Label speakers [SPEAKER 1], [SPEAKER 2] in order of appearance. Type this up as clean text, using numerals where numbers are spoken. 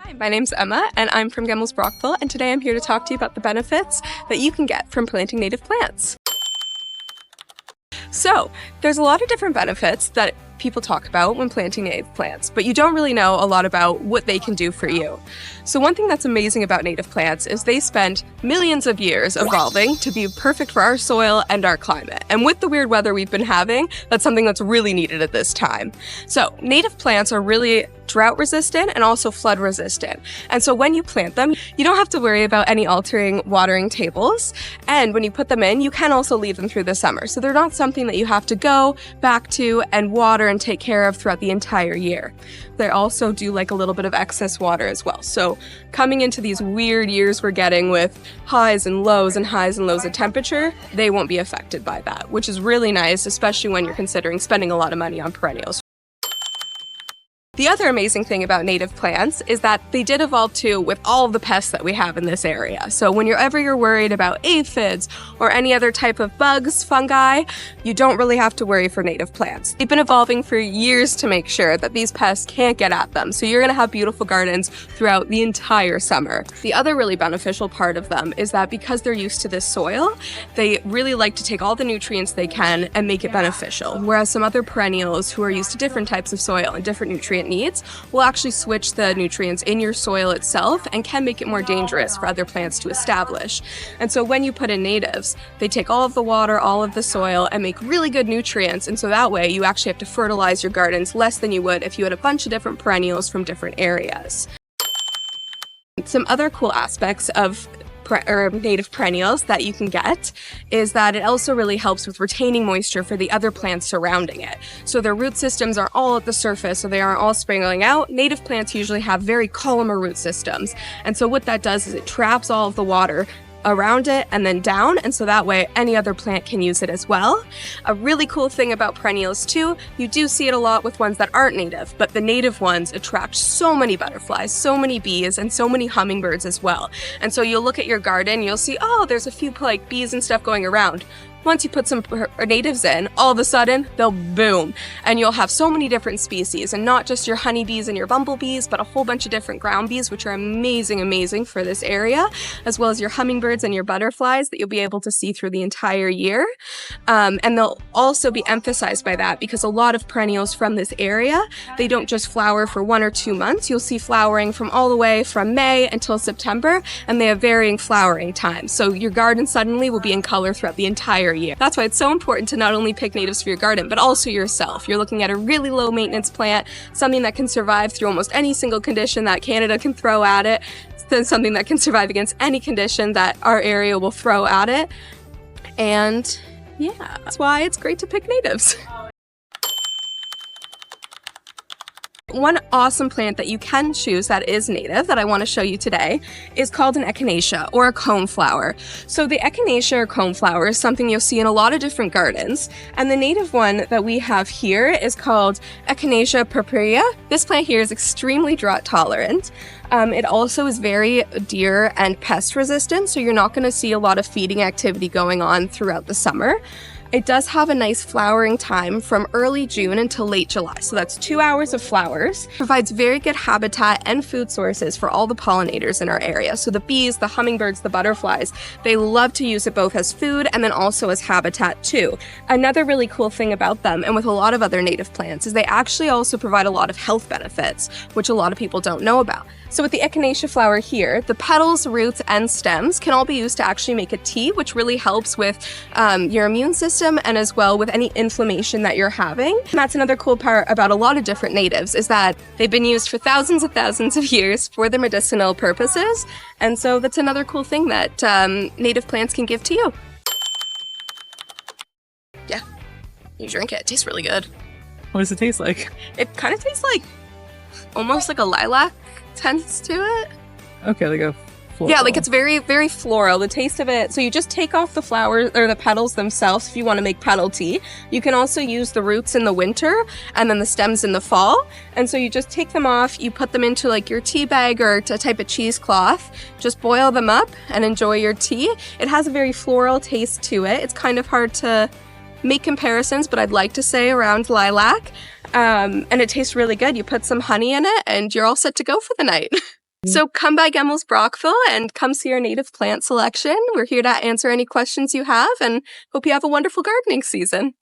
[SPEAKER 1] Hi, my name's Emma, and I'm from Gemmell's Brockville, and today I'm here to talk to you about the benefits that you can get from planting native plants. So, there's a lot of different benefits that people talk about when planting native plants, but you don't really know a lot about what they can do for you. So one thing that's amazing about native plants is they spend millions of years evolving to be perfect for our soil and our climate. And with the weird weather we've been having, that's something that's really needed at this time. So native plants are really drought resistant and also flood resistant. And so when you plant them, you don't have to worry about any altering watering tables. And when you put them in, you can also leave them through the summer. So they're not something that you have to go back to and water and take care of throughout the entire year. They also do like a little bit of excess water as well. So coming into these weird years we're getting with highs and lows of temperature, they won't be affected by that, which is really nice, especially when you're considering spending a lot of money on perennials. The other amazing thing about native plants is that they did evolve too with all of the pests that we have in this area. So whenever you're worried about aphids or any other type of bugs, fungi, you don't really have to worry for native plants. They've been evolving for years to make sure that these pests can't get at them. So you're going to have beautiful gardens throughout the entire summer. The other really beneficial part of them is that because they're used to this soil, they really like to take all the nutrients they can and make it beneficial. Whereas some other perennials who are used to different types of soil and different nutrient needs will actually switch the nutrients in your soil itself and can make it more dangerous for other plants to establish. And so when you put in natives, they take all of the water, all of the soil, and make really good nutrients. And so that way you actually have to fertilize your gardens less than you would if you had a bunch of different perennials from different areas. Some other cool aspects of native perennials that you can get is that it also really helps with retaining moisture for the other plants surrounding it. So their root systems are all at the surface, so they aren't all springing out. Native plants usually have very columnar root systems, and so what that does is it traps all of the water around it and then down, and so that way any other plant can use it as well. A really cool thing about perennials too, you do see it a lot with ones that aren't native, but the native ones attract so many butterflies, so many bees, and so many hummingbirds as well. And so you'll look at your garden, you'll see, oh, there's a few like bees and stuff going around. Once you put some natives in, all of a sudden, they'll boom. And you'll have so many different species, and not just your honeybees and your bumblebees, but a whole bunch of different ground bees, which are amazing for this area, as well as your hummingbirds and your butterflies that you'll be able to see through the entire year. And they'll also be emphasized by that because a lot of perennials from this area, they don't just flower for 1 or 2 months. You'll see flowering from all the way from May until September, and they have varying flowering times. So your garden suddenly will be in color throughout the entire year. That's why it's so important to not only pick natives for your garden, but also yourself. You're looking at a really low maintenance plant, something that can survive through almost any single condition that Canada can throw at it, then something that can survive against any condition that our area will throw at it. And yeah, that's why it's great to pick natives. One awesome plant that you can choose that is native that I want to show you today is called an echinacea or a coneflower. So the echinacea or coneflower is something you'll see in a lot of different gardens, and the native one that we have here is called Echinacea Purpurea. This plant here is extremely drought tolerant. It also is very deer and pest resistant, so you're not going to see a lot of feeding activity going on throughout the summer. It does have a nice flowering time from early June until late July, so that's 2 hours of flowers. Provides very good habitat and food sources for all the pollinators in our area. So the bees, the hummingbirds, the butterflies, they love to use it both as food and then also as habitat too. Another really cool thing about them, and with a lot of other native plants, is they actually also provide a lot of health benefits, which a lot of people don't know about. So with the echinacea flower here, the petals, roots, and stems can all be used to actually make a tea, which really helps with your immune system and as well with any inflammation that you're having. And that's another cool part about a lot of different natives is that they've been used for thousands of years for their medicinal purposes. And so that's another cool thing that native plants can give to you. Yeah, you drink it. It tastes really good.
[SPEAKER 2] What does it taste like?
[SPEAKER 1] It kind of tastes like almost like a lilac tense to it.
[SPEAKER 2] Okay, like a floral.
[SPEAKER 1] Yeah, like it's very floral, the taste of it. So you just take off the flowers or the petals themselves if you want to make petal tea. You can also use the roots in the winter and then the stems in the fall. And so you just take them off, you put them into like your tea bag or a type of cheesecloth, just boil them up and enjoy your tea. It has a very floral taste to it. It's kind of hard to make comparisons, but I'd like to say around lilac. And it tastes really good. You put some honey in it and you're all set to go for the night. So come by Gemmell's Brockville and come see our native plant selection. We're here to answer any questions you have and hope you have a wonderful gardening season.